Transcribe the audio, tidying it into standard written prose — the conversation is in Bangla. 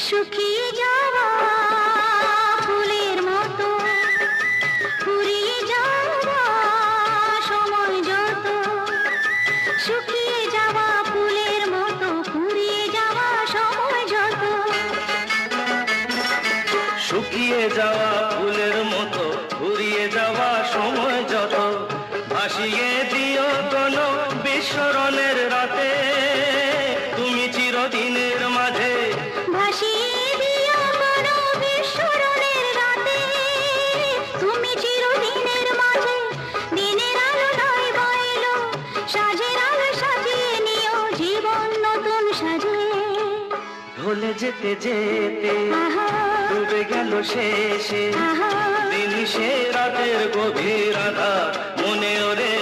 শুকিয়ে যাওয়া ফুলের মতো ফুরিয়ে যাওয়া সময় যত, শুকিয়ে যাওয়া ফুলের মতো ফুরিয়ে যাওয়া সময় যত, শুকিয়ে যাওয়া ফুলের মতো ফুরিয়ে যাওয়া সময় যত, ভাসিয়ে দিও কোনো বিস্মরণের রাতে তুমি চিরদিনের মাঝে, ভাসিয়ে দিও কোনো বিস্মরণের রাতে তুমি চিরদিনের মাঝে। দিনের আলো নয় বইলো সাজের আলো সাজিয়ে নিও জীবন নতুন সাজে। ঢলে যেতে যেতে ডুবে গেল শেষে দিন সে রাতের গভীর আধার মনে ওরে